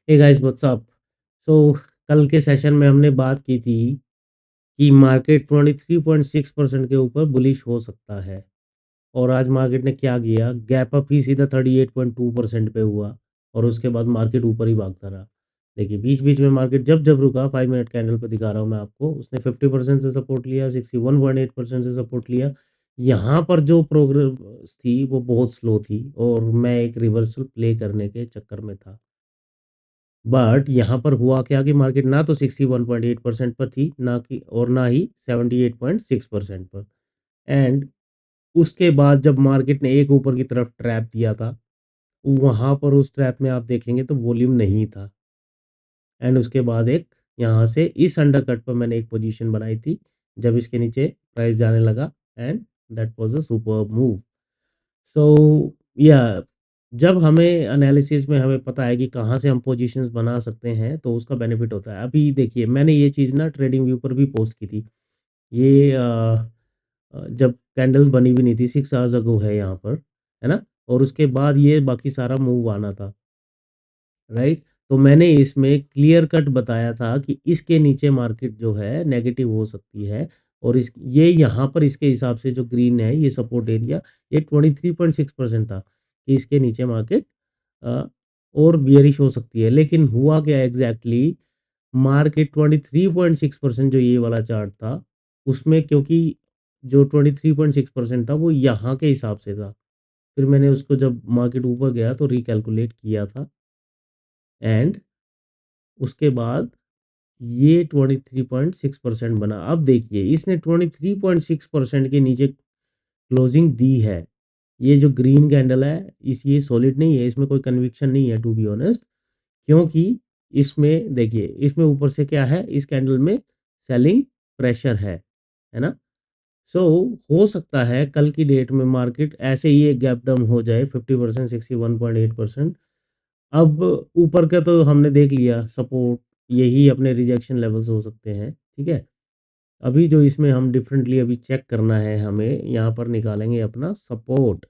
हे guys what's up. So कल के session में हमने बात की थी कि मार्केट 23.6% के ऊपर बुलिश हो सकता है और आज मार्केट ने क्या किया, गैप अप ही सीधा 38.2% पे हुआ और उसके बाद मार्केट ऊपर ही भागता रहा। देखिए बीच बीच में मार्केट जब जब रुका, 5 मिनट कैंडल पे दिखा रहा हूँ मैं आपको, उसने 50% से सपोर्ट लिया, 61.8% से सपोर्ट लिया। यहाँ पर जो प्रोग्रेस थी वो बहुत स्लो थी और मैं एक रिवर्सल प्ले करने के चक्कर में था। बट यहाँ पर हुआ क्या कि मार्केट ना तो 61.8% पर थी, ना कि और ना ही 78.6% पर। एंड उसके बाद जब मार्केट ने एक ऊपर की तरफ ट्रैप दिया था, वहाँ पर उस ट्रैप में आप देखेंगे तो वॉल्यूम नहीं था। एंड उसके बाद एक यहाँ से इस अंडरकट पर मैंने एक पोजीशन बनाई थी, जब इसके नीचे प्राइस जाने लगा and that was a superb move. So या जब हमें एनालिसिस में हमें पता है कि कहाँ से हम पोजीशंस बना सकते हैं, तो उसका बेनिफिट होता है। अभी देखिए मैंने ये चीज़ ना ट्रेडिंग व्यू पर भी पोस्ट की थी। ये जब कैंडल्स बनी भी नहीं थी, 6 आवर्स अगो है यहाँ पर, है ना? और उसके बाद ये बाकी सारा मूव आना था। राइट। तो मैंने इसमें क्लियर कट बताया था कि इसके नीचे मार्केट जो है नेगेटिव हो सकती है और इस ये यहाँ पर इसके हिसाब से जो ग्रीन है ये सपोर्ट एरिया, ये 23.6% था कि इसके नीचे मार्केट अ, और बियरिश हो सकती है। लेकिन हुआ क्या एग्जैक्टली, मार्केट 23.6% जो ये वाला चार्ट था उसमें, क्योंकि जो 23.6% था वो यहाँ के हिसाब से था। फिर मैंने उसको जब मार्केट ऊपर गया तो रिकैलकुलेट किया था एंड उसके बाद ये 23.6% बना। अब देखिए इसने 23.6% के नीचे क्लोजिंग दी है। ये जो ग्रीन कैंडल है इस ये सॉलिड नहीं है, इसमें कोई कन्विक्शन नहीं है टू बी ऑनेस्ट। क्योंकि इसमें देखिए, इसमें ऊपर से क्या है, इस कैंडल में सेलिंग प्रेशर है ना? सो हो सकता है कल की डेट में मार्केट ऐसे ही एक गैप डाउन हो जाए 50%, 61.8%। अब ऊपर का तो हमने देख लिया सपोर्ट, यही अपने रिजेक्शन लेवल्स हो सकते हैं, ठीक है। अभी जो इसमें हम डिफरेंटली अभी चेक करना है, हमें यहाँ पर निकालेंगे अपना सपोर्ट।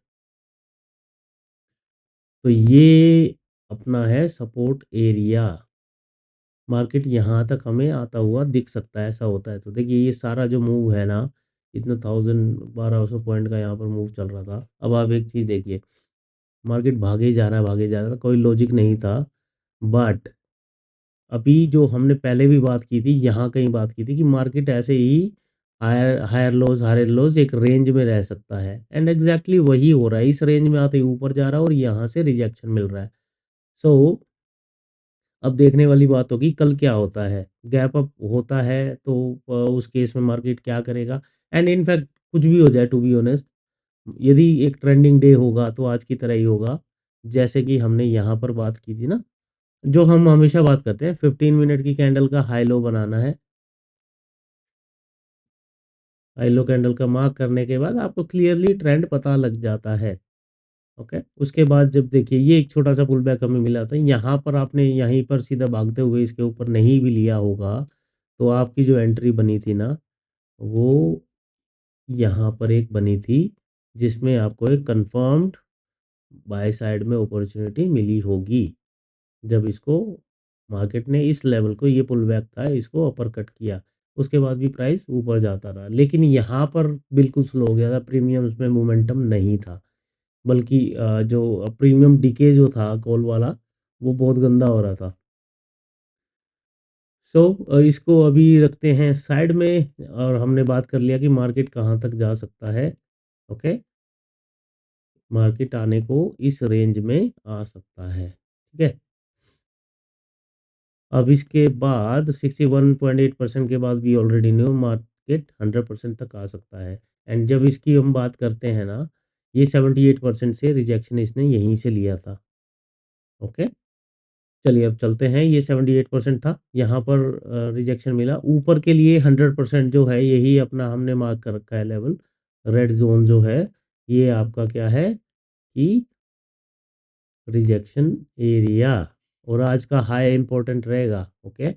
तो ये अपना है सपोर्ट एरिया। मार्केट यहाँ तक हमें आता हुआ दिख सकता है, ऐसा होता है तो देखिए ये सारा जो मूव है ना, इतना 1200 पॉइंट का यहाँ पर मूव चल रहा था। अब आप एक चीज़ देखिए, मार्केट भागे ही जा रहा है, भागे जा रहा था, कोई लॉजिक नहीं था। बट अभी जो हमने पहले भी बात की थी, यहाँ कहीं बात की थी कि मार्केट ऐसे ही हायर लोज एक रेंज में रह सकता है एंड एग्जैक्टली वही हो रहा है। इस रेंज में आते ही ऊपर जा रहा है और यहाँ से रिजेक्शन मिल रहा है। सो अब देखने वाली बात होगी कल क्या होता है। गैप अप होता है तो उस केस में मार्केट क्या करेगा। एंड इनफैक्ट कुछ भी हो जाए टू बी ऑनेस्ट, यदि एक ट्रेंडिंग डे होगा तो आज की तरह ही होगा। जैसे कि हमने यहाँ पर बात की थी ना, जो हम हमेशा बात करते हैं, 15 मिनट की कैंडल का हाई लो बनाना है। हाई लो कैंडल का मार्क करने के बाद आपको क्लियरली ट्रेंड पता लग जाता है। ओके, उसके बाद जब देखिए ये एक छोटा सा पुल बैक हमें मिला था, यहाँ पर आपने यहीं पर सीधा भागते हुए इसके ऊपर नहीं भी लिया होगा तो आपकी जो एंट्री बनी थी ना, वो यहाँ पर एक बनी थी, जिसमें आपको एक कंफर्म्ड बाय साइड में अपॉर्चुनिटी मिली होगी। जब इसको मार्केट ने इस लेवल को, ये पुल बैक था, इसको अपर कट किया, उसके बाद भी प्राइस ऊपर जाता रहा। लेकिन यहाँ पर बिल्कुल स्लो हो गया था, प्रीमियम्स में मोमेंटम नहीं था, बल्कि जो प्रीमियम डीके जो था कॉल वाला, वो बहुत गंदा हो रहा था। सो इसको अभी रखते हैं साइड में और हमने बात कर लिया कि मार्केट कहाँ तक जा सकता है। ओके, मार्केट आने को इस रेंज में आ सकता है, ठीक है। अब इसके बाद 61.8% के बाद वी ऑलरेडी न्यू मार्केट 100% तक आ सकता है। एंड जब इसकी हम बात करते हैं ना, ये 78% से रिजेक्शन इसने यहीं से लिया था। ओके, चलिए अब चलते हैं। ये 78% था, यहाँ पर रिजेक्शन मिला। ऊपर के लिए 100% जो है यही अपना हमने मार्क कर रखा है लेवल। रेड जोन जो है ये आपका क्या है कि रिजेक्शन एरिया। और आज का हाई इंपॉर्टेंट रहेगा। ओके,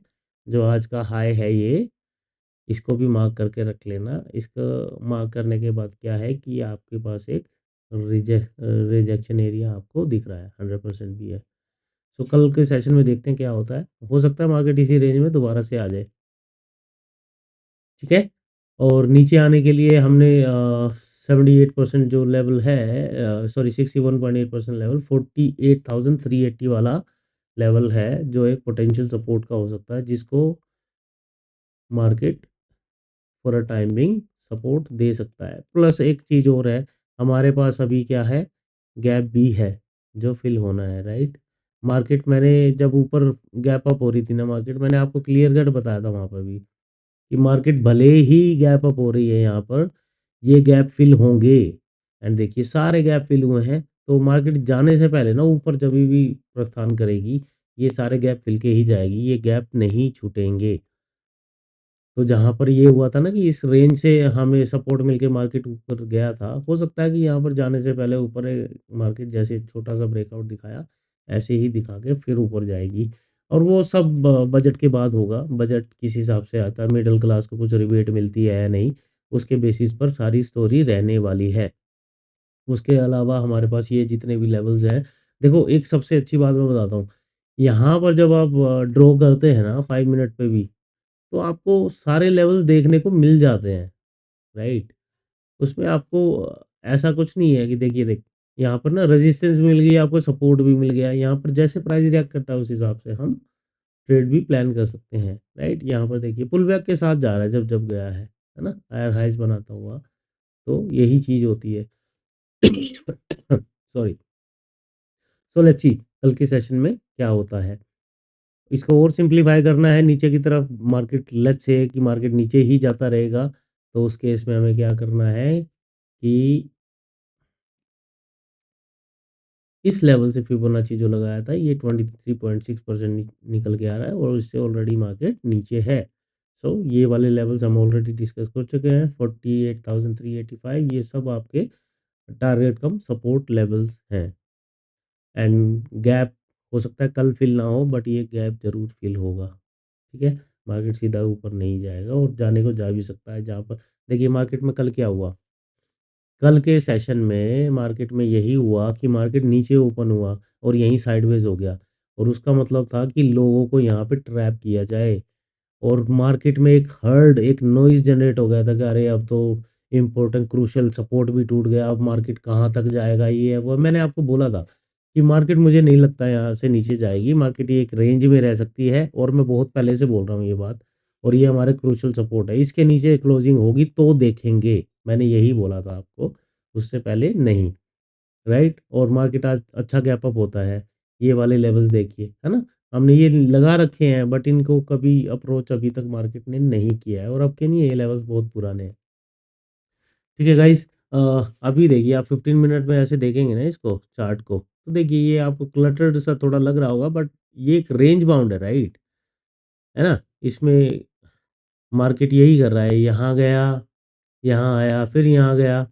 जो आज का हाई है ये, इसको भी मार्क करके रख लेना। इसको मार्क करने के बाद क्या है कि आपके पास एक रिजेक्शन एरिया आपको दिख रहा है, 100% भी है। तो कल के सेशन में देखते हैं क्या होता है। हो सकता है मार्केट इसी रेंज में दोबारा से आ जाए, ठीक है? और नीचे आने के लिए हमने 78% जो लेवल है, सॉरी 61.8% लेवल, 48,380 वाला लेवल है, जो एक पोटेंशियल सपोर्ट का हो सकता है, जिसको market for a time being support दे सकता है। प्लस एक चीज़ और है, हमारे पास अभी क्या है, गैप भी है जो फिल होना है, राइट? मार्केट मैंने जब ऊपर गैप अप हो रही थी ना मार्केट, मैंने आपको क्लियर कट बताया था वहाँ पर भी कि मार्केट भले ही गैप अप हो रही है यहाँ पर, ये गैप फिल होंगे। एंड देखिए सारे गैप फिल हुए हैं, तो मार्केट जाने से पहले ना ऊपर जब भी प्रस्थान करेगी, ये सारे गैप फिल के ही जाएगी, ये गैप नहीं छूटेंगे। तो जहाँ पर ये हुआ था ना कि इस रेंज से हमें सपोर्ट मिलके मार्केट ऊपर गया था, हो सकता है कि यहाँ पर जाने से पहले ऊपर मार्केट जैसे छोटा सा ब्रेकआउट दिखाया, ऐसे ही दिखा के फिर ऊपर जाएगी। और वो सब बजट के बाद होगा। बजट किस हिसाब से आता है, मिडिल क्लास को कुछ रिबेट मिलती है या नहीं, उसके बेसिस पर सारी स्टोरी रहने वाली है। उसके अलावा हमारे पास ये जितने भी लेवल्स हैं, देखो एक सबसे अच्छी बात मैं बताता हूँ, यहाँ पर जब आप ड्रॉ करते हैं ना 5 मिनट पे भी, तो आपको सारे लेवल्स देखने को मिल जाते हैं, राइट? उसमें आपको ऐसा कुछ नहीं है कि देखिए यहाँ पर ना रेजिस्टेंस मिल गई, आपको सपोर्ट भी मिल गया। यहाँ पर जैसे प्राइस रिएक्ट करता है उस हिसाब से हम ट्रेड भी प्लान कर सकते हैं, राइट? यहाँ पर देखिए पुल बैक के साथ जा रहा है, जब जब गया है ना, हायर हाइज बनाता हुआ। तो यही चीज़ होती है। सॉरी। सो लेट्स सी कल के सेशन में क्या होता है। इसको और सिंप्लीफाई करना है नीचे की तरफ, मार्केट लेट्स से कि मार्केट नीचे ही जाता रहेगा, तो उस केस में हमें क्या करना है कि इस लेवल से फिबोनाची जो लगाया था, ये 23.6% निकल के आ रहा है और इससे ऑलरेडी मार्केट नीचे है। सो ये वाले लेवल्स हम ऑलरेडी डिस्कस कर चुके हैं, 48,385, ये सब आपके टारगेट कम सपोर्ट लेवल्स हैं। एंड गैप हो सकता है कल फिल ना हो, बट ये गैप जरूर फिल होगा, ठीक है? मार्केट सीधा ऊपर नहीं जाएगा और जाने को जा भी सकता है जहाँ पर, देखिए मार्केट में कल क्या हुआ, कल के सेशन में मार्केट में यही हुआ कि मार्केट नीचे ओपन हुआ और यहीं साइडवेज हो गया, और उसका मतलब था कि लोगों को यहाँ पे ट्रैप किया जाए। और मार्केट में एक हर्ड, एक नॉइज़ जनरेट हो गया था कि अरे अब तो इम्पोर्टेंट क्रूशियल सपोर्ट भी टूट गया, अब मार्केट कहाँ तक जाएगा, ये है वो है। मैंने आपको बोला था कि मार्केट मुझे नहीं लगता यहाँ से नीचे जाएगी, मार्केट ये एक रेंज में रह सकती है, और मैं बहुत पहले से बोल रहा हूँ ये बात। और ये हमारे क्रूशियल सपोर्ट है, इसके नीचे क्लोजिंग होगी तो देखेंगे, मैंने यही बोला था आपको, उससे पहले नहीं, राइट? और मार्केट आज अच्छा गैप अप होता है, ये वाले लेवल्स देखिए, है ना? हमने ये लगा रखे हैं, बट इनको कभी अप्रोच अभी तक मार्केट ने नहीं किया है, और अब के नहीं है, ये लेवल्स बहुत पुराने हैं। ठीक है गाइस, अभी देखिए आप 15 मिनट में ऐसे देखेंगे ना इसको, चार्ट को, तो देखिए ये आपको क्लटर्ड सा थोड़ा लग रहा होगा, बट ये एक रेंज बाउंड है, राइट? है ना? इसमें मार्केट यही कर रहा है, यहाँ गया, यहाँ आया, फिर यहाँ गया,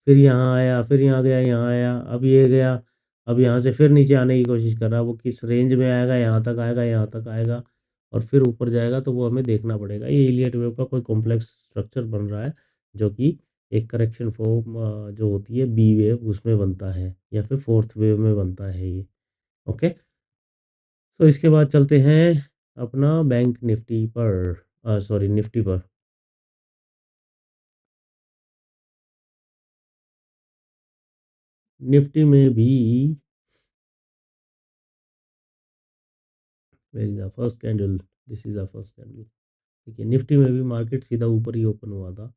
फिर यहाँ आया, फिर यहाँ गया, यहाँ आया, अब ये गया, अब यहाँ से फिर नीचे आने की कोशिश कर रहा है। वो किस रेंज में आएगा, यहाँ तक आएगा, यहाँ तक आएगा, और फिर ऊपर जाएगा, तो वो हमें देखना पड़ेगा। ये इलियट वेव का कोई कॉम्प्लेक्स स्ट्रक्चर बन रहा है, जो कि एक करेक्शन फॉर्म जो होती है बी वेव, उसमें बनता है, या फिर फोर्थ वेव में बनता है ये। ओके, तो इसके बाद चलते हैं अपना बैंक निफ्टी पर, सॉरी निफ्टी पर। निफ्टी में भी where is the first candle, this is the first candle. ठीक है, निफ्टी में भी मार्केट सीधा ऊपर ही ओपन हुआ था,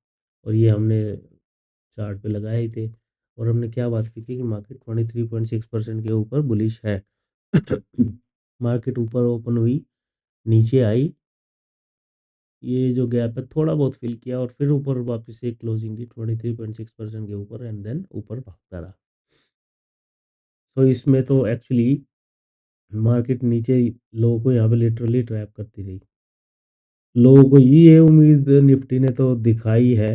और ये हमने चार्ट पे लगाए ही थे। और हमने क्या बात की थी कि मार्केट 23.6% के ऊपर बुलिश है। मार्केट ऊपर ओपन हुई, नीचे आई, ये जो गैप है थोड़ा बहुत फिल किया, और फिर ऊपर वापस से क्लोजिंग दी 23.6% के ऊपर, एंड देन ऊपर भागता रहा। सो इसमें तो एक्चुअली मार्केट नीचे लोगों को यहाँ पे लिटरली ट्रैप करती रही। लोगों को ये उम्मीद निफ्टी ने तो दिखाई है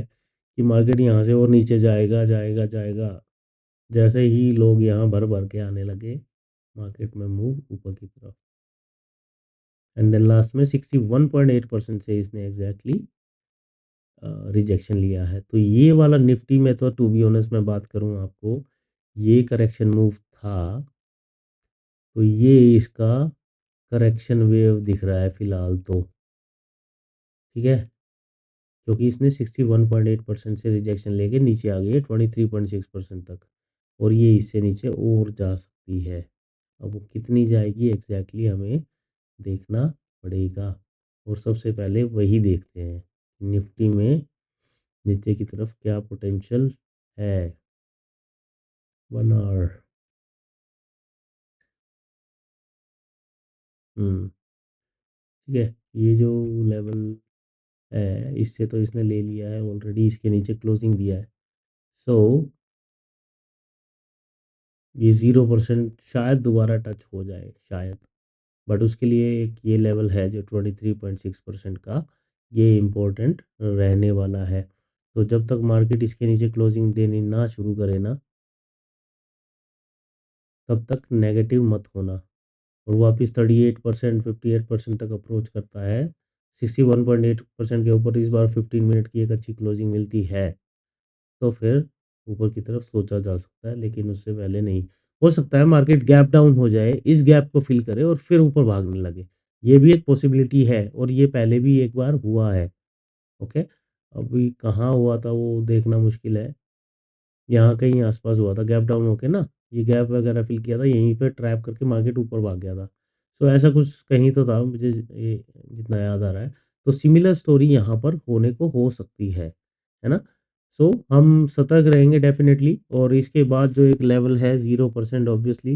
कि मार्केट यहाँ से और नीचे जाएगा, जाएगा, जाएगा। जैसे ही लोग यहाँ भर भर के आने लगे, मार्केट में मूव ऊपर की तरफ, एंड देन लास्ट में 61.8% से इसने एग्जैक्टली रिजेक्शन लिया है। तो ये वाला निफ्टी में तो टू बी ऑनेस्ट मैं बात करूँ आपको, ये करेक्शन मूव था, तो ये इसका करेक्शन वेव दिख रहा है फिलहाल तो, ठीक है, क्योंकि इसने 61.8% से रिजेक्शन लेके नीचे आ गई है 23.6% तक, और ये इससे नीचे और जा सकती है। अब वो कितनी जाएगी एग्जैक्टली हमें देखना पड़ेगा, और सबसे पहले वही देखते हैं निफ्टी में नीचे की तरफ क्या पोटेंशियल है। 1 आवर। ठीक है, ये जो लेवल है इससे तो इसने ले लिया है ऑलरेडी, इसके नीचे क्लोजिंग दिया है। सो ये 0% शायद दोबारा टच हो जाए शायद, बट उसके लिए एक ये लेवल है जो 23.6% का, ये इम्पोर्टेंट रहने वाला है। तो जब तक मार्केट इसके नीचे क्लोजिंग देनी ना शुरू करे ना, तब तक नेगेटिव मत होना, और वापस 38% 58% तक अप्रोच करता है, 61.8% के ऊपर इस बार 15 मिनट की एक अच्छी क्लोजिंग मिलती है, तो फिर ऊपर की तरफ सोचा जा सकता है, लेकिन उससे पहले नहीं। हो सकता है मार्केट गैप डाउन हो जाए, इस गैप को फिल करे और फिर ऊपर भागने लगे, ये भी एक पॉसिबिलिटी है, और ये पहले भी एक बार हुआ है। ओके, अभी कहाँ हुआ था वो देखना मुश्किल है, यहाँ कहीं आसपास हुआ था गैप डाउन होके ना, ये गैप वगैरह फिल किया था, यहीं पे ट्रैप करके मार्केट ऊपर भाग गया था। सो ऐसा कुछ कहीं तो था, मुझे ये जितना याद आ रहा है। तो सिमिलर स्टोरी यहाँ पर होने को हो सकती है ना। सो हम सतर्क रहेंगे डेफिनेटली, और इसके बाद जो एक लेवल है 0% ऑब्वियसली,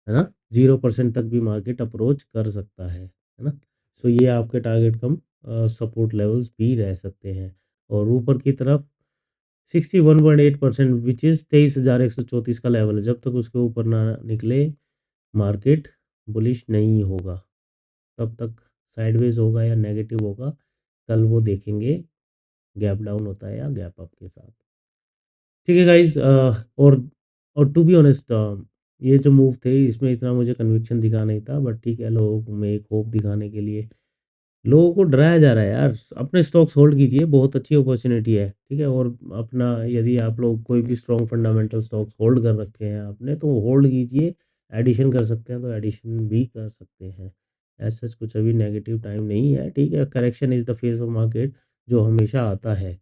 है ना, 0% तक भी मार्केट अप्रोच कर सकता है ना। सो ये आपके टारगेट कम सपोर्ट लेवल्स भी रह सकते हैं, और ऊपर की तरफ 61.8% विच इज़ 23,134 का लेवल है, जब तक उसके ऊपर ना निकले मार्केट बुलिश नहीं होगा, तब तक साइडवेज होगा या नेगेटिव होगा, कल वो देखेंगे गैप डाउन होता है या गैप अप के साथ। ठीक है गाइज, और टू बी ऑनेस्ट ये जो मूव थे इसमें इतना मुझे कन्विक्शन दिखा नहीं था, बट ठीक है, लोगों में एक होप दिखाने के लिए लोगों को डराया जा रहा है यार, अपने स्टॉक्स होल्ड कीजिए, बहुत अच्छी अपॉर्चुनिटी है, ठीक है, और अपना यदि आप लोग कोई भी स्ट्रॉन्ग फंडामेंटल स्टॉक्स होल्ड कर रखे हैं आपने, तो होल्ड कीजिए, एडिशन कर सकते हैं तो एडिशन भी कर सकते हैं। ऐसा कुछ अभी नेगेटिव टाइम नहीं है, ठीक है, correction is the face of market, जो हमेशा आता है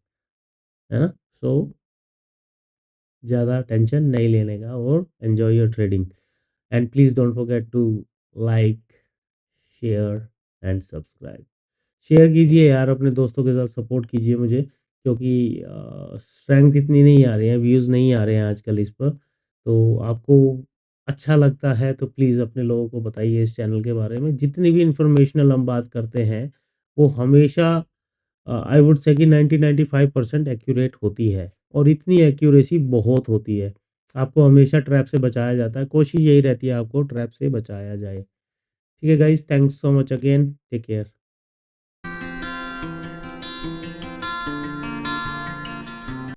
ना। सो ज़्यादा टेंशन नहीं लेने का, और enjoy your trading, and please don't forget to like, share and subscribe. Share कीजिए यार, अपने दोस्तों के साथ सपोर्ट कीजिए मुझे, क्योंकि स्ट्रेंथ इतनी नहीं आ रही है, व्यूज़ नहीं आ रहे हैं आजकल इस पर। तो आपको अच्छा लगता है तो प्लीज़ अपने लोगों को बताइए इस चैनल के बारे में। जितनी भी इंफॉर्मेशनल हम बात करते हैं वो हमेशा आई वुड से कि 90-95% एक्यूरेट होती है, और इतनी एक्यूरेसी बहुत होती है। आपको हमेशा ट्रैप से बचाया जाता है, कोशिश यही रहती है आपको ट्रैप से बचाया जाए। ठीक है guys, thanks so much again, take care.